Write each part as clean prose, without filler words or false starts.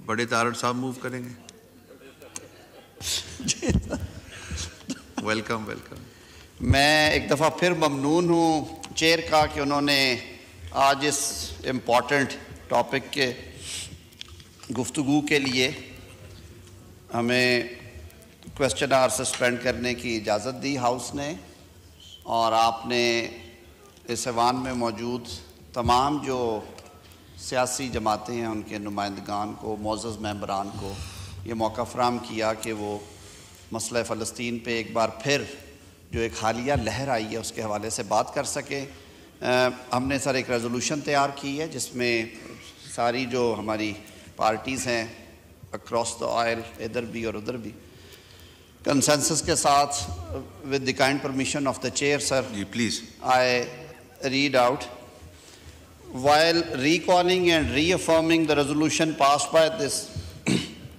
बड़े तारड़ साहब मूव करेंगे। Welcome welcome. मैं एक दफ़ा फिर ममनून हूँ चेयर का कि उन्होंने आज इस इम्पॉर्टेंट टॉपिक के गुफ्तगू के लिए हमें क्वेश्चन आवर सस्पेंड करने की इजाज़त दी हाउस ने, और आपने इस ऐवान में मौजूद तमाम जो सियासी जमातें हैं उनके नुमाइंदगान को, मोअज़्ज़ज़ मेंबरान को ये मौका फ़राहम किया कि वो मसला फ़लस्तीन पे एक बार फिर जो एक हालिया लहर आई है उसके हवाले से बात कर सके। हमने सर एक रेजोल्यूशन तैयार की है जिसमें सारी जो हमारी पार्टीज़ हैं अक्रॉस द आयल, इधर भी और उधर भी, कंसेंसस के साथ with the kind permission of the chair sir, please I read out. While recalling and reaffirming the resolution passed by this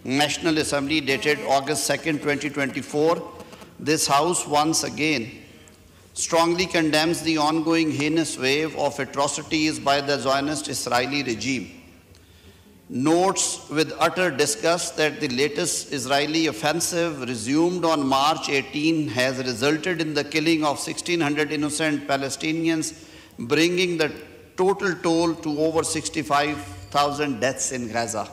National Assembly dated August 2nd, 2024, this House once again strongly condemns the ongoing heinous wave of atrocities by the Zionist Israeli regime. Notes with utter disgust that the latest Israeli offensive resumed on March 18 has resulted in the killing of 1,600 innocent Palestinians, bringing the total toll to over 65,000 deaths in Gaza.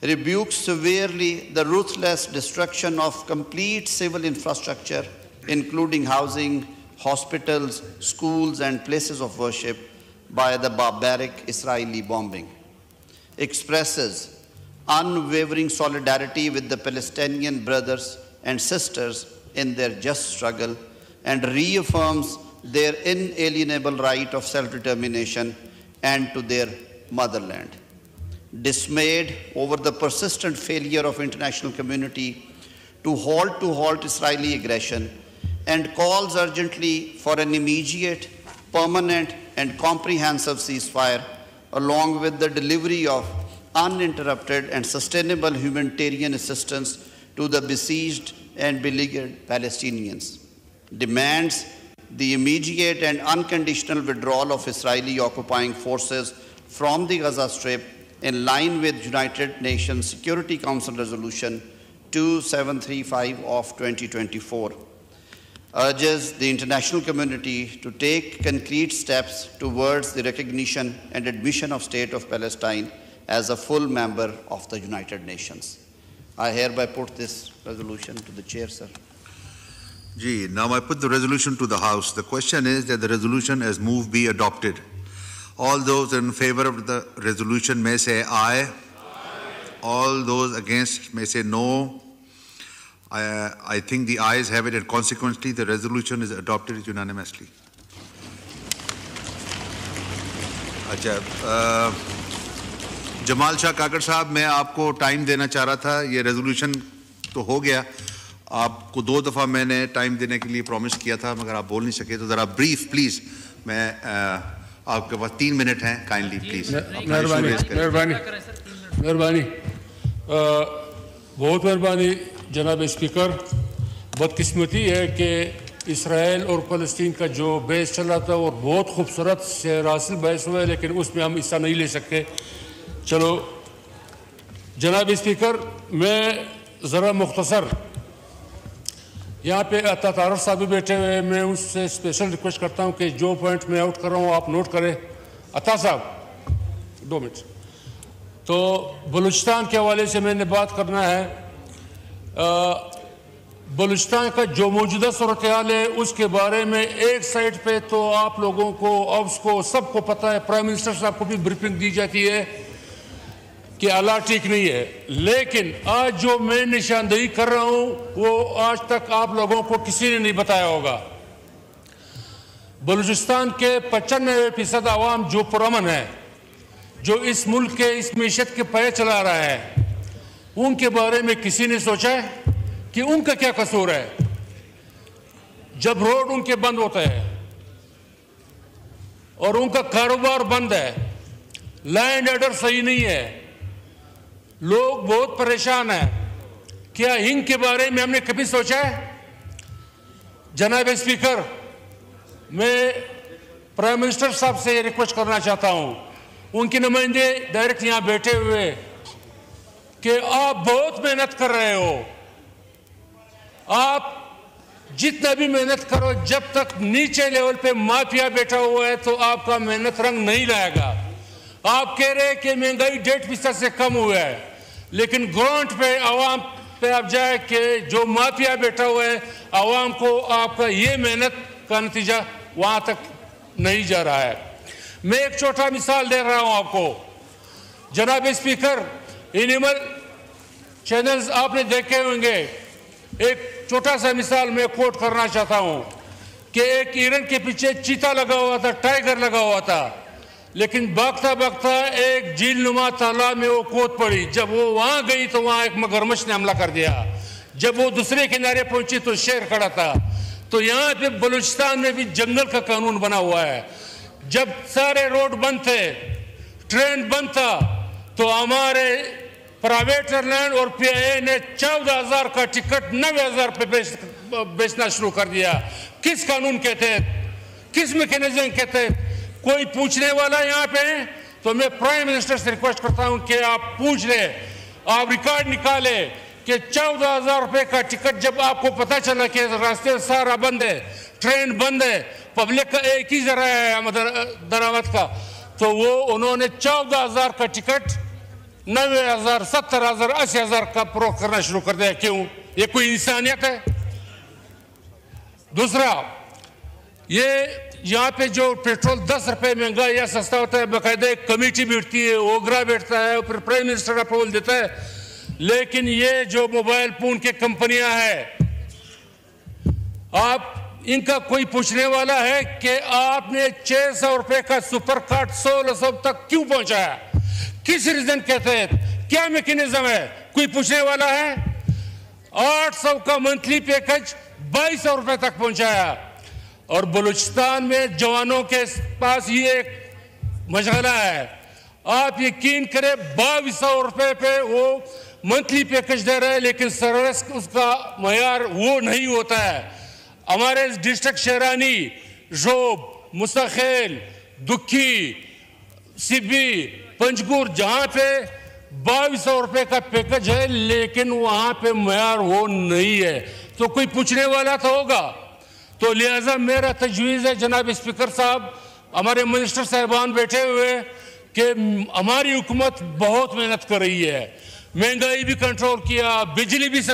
Rebukes severely the ruthless destruction of complete civil infrastructure, including housing, hospitals, schools, and places of worship by the barbaric Israeli bombing. Expresses unwavering solidarity with the Palestinian brothers and sisters in their just struggle, and reaffirms their inalienable right of self-determination and to their motherland. Dismayed over the persistent failure of international community to halt Israeli aggression, and calls urgently for an immediate, permanent, and comprehensive ceasefire, along with the delivery of uninterrupted and sustainable humanitarian assistance to the besieged and beleaguered Palestinians. Demands the immediate and unconditional withdrawal of Israeli occupying forces from the Gaza Strip in line with United Nations Security Council Resolution 2735 of 2024. Urges the international community to take concrete steps towards the recognition and admission of State of Palestine as a full member of the United Nations. I hereby put this resolution to the chair, sir. Ji, now I put the resolution to the House. The question is that the resolution as moved be adopted. All those in favor of the resolution may say aye. All those against may say no. I think the ayes have it, and consequently the resolution is adopted unanimously. अच्छा, जमाल शाह काकड़ साहब, मैं आपको time देना चाह रहा था। ये resolution तो हो गया, आपको 2 दफ़ा मैंने टाइम देने के लिए प्रॉमिस किया था, मगर आप बोल नहीं सके, तो ज़रा ब्रीफ प्लीज़। मैं आपके पास 3 मिनट हैं, काइंडली प्लीज़। मेहरबानी, बहुत मेहरबानी जनाब स्पीकर। बदकिस्मती है कि इसराइल और फ़लस्तीन का जो बहस चल रहा था और बहुत खूबसूरत से हासिल बहस हुआ है, लेकिन उसमें हम हिस्सा नहीं ले सकते। चलो जनाब स्पीकर, मैं ज़रा मुख्तसर, यहाँ पे अता तारड़ साहब भी बैठे हुए हैं, मैं उससे स्पेशल रिक्वेस्ट करता हूँ कि जो पॉइंट मैं आउट कर रहा हूँ आप नोट करें। अता साहब 2 मिनट। तो बलूचिस्तान के हवाले से मैंने बात करना है। बलूचिस्तान का जो मौजूदा सूरत हाल है उसके बारे में एक साइड पे तो आप लोगों को, ऑब्स को, सबको पता है, प्राइम मिनिस्टर साहब को भी ब्रीफिंग दी जाती है कि हालात ठीक नहीं है, लेकिन आज जो मैं निशानदेही कर रहा हूं वो आज तक आप लोगों को किसी ने नहीं बताया होगा। बलूचिस्तान के 95% आवाम जो पुरअमन है, जो इस मुल्क के इस मीशत के पैर चला रहा है, उनके बारे में किसी ने सोचा है कि उनका क्या कसूर है? जब रोड उनके बंद होते हैं और उनका कारोबार बंद है, लैंड ऑर्डर सही नहीं है, लोग बहुत परेशान हैं, क्या इनके बारे में हमने कभी सोचा है? जनाब स्पीकर, मैं प्राइम मिनिस्टर साहब से रिक्वेस्ट करना चाहता हूं, उनके नुमाइंदे डायरेक्ट यहां बैठे हुए कि आप बहुत मेहनत कर रहे हो। आप जितना भी मेहनत करो, जब तक नीचे लेवल पे माफिया बैठा हुआ है तो आपका मेहनत रंग नहीं लाएगा। आप कह रहे हैं कि महंगाई 1.5% से कम हुआ है, लेकिन ग्राउंड पे आवाम पे आप जाए कि जो माफिया बैठा हुआ है, आवाम को आपका ये मेहनत का नतीजा वहां तक नहीं जा रहा है। मैं एक छोटा मिसाल दे रहा हूं आपको। जनाब स्पीकर, एनिमल चैनल्स आपने देखे होंगे। एक छोटा सा मिसाल मैं कोट करना चाहता हूं कि एक हिरन के पीछे चीता लगा हुआ था, टाइगर लगा हुआ था, लेकिन भागता भागता एक झील नुमा तालाब में वो कूद पड़ी। जब वो वहां गई तो वहां एक मगरमच्छ ने हमला कर दिया। जब वो दूसरे किनारे पहुंची तो शेर खड़ा था। तो यहाँ पे बलूचिस्तान में भी जंगल का कानून बना हुआ है। जब सारे रोड बंद थे, ट्रेन बंद था, तो हमारे प्राइवेट एयरलाइन और PIA ने 14,000 का टिकट 9,000 पे बेचना शुरू कर दिया। किस कानून के तहत, किस मैकेनिज्म के तहत? कोई पूछने वाला यहाँ पे है? तो मैं प्राइम मिनिस्टर से रिक्वेस्ट करता हूँ कि आप पूछ ले, आप रिकॉर्ड निकाले कि 14,000 रुपए का टिकट जब आपको पता चला कि रास्ते सारा बंद है, ट्रेन बंद है, पब्लिक का एक ही जरा है दरामद का, तो वो उन्होंने 14,000 का टिकट 90,000, 70,000, 80,000 का फरोख्त करना शुरू कर दिया। क्यों? ये कोई इंसानियत है? दूसरा, ये यहाँ पे जो पेट्रोल 10 रुपए महंगा या सस्ता होता है, बाकायदा एक कमेटी बैठती है, ओगरा बैठता है, फिर प्राइम मिनिस्टर अप्रूवल देता है। लेकिन ये जो मोबाइल फोन की कंपनियां हैं, आप इनका कोई पूछने वाला है कि आपने 600 रुपए का सुपर कार्ड 1600 तक क्यों पहुंचाया? किस रीजन के तहत? क्या मैकेनिज्म है? कोई पूछने वाला है? 800 का मंथली पैकेज 2200 रुपए तक पहुंचाया। और बलूचिस्तान में जवानों के पास ये एक मशगला है, आप यकीन करें 2200 रुपए पे वो मंथली पैकेज दे रहे हैं, लेकिन सर्विस उसका मयार वो नहीं होता है। हमारे डिस्ट्रिक्ट शहरानी, जोब, मुस्तखेल, दुखी, सिब्बी, पंजगुर, जहां पे 2200 रुपए का पैकेज है, लेकिन वहां पे मयार वो नहीं है। तो कोई पूछने वाला तो होगा। तो लिहाजा मेरा तजवीज़ है जनाब स्पीकर साहब, हमारे मिनिस्टर साहबान बैठे हुए, कि हमारी हुकूमत बहुत मेहनत कर रही है, महंगाई भी कंट्रोल किया, बिजली भी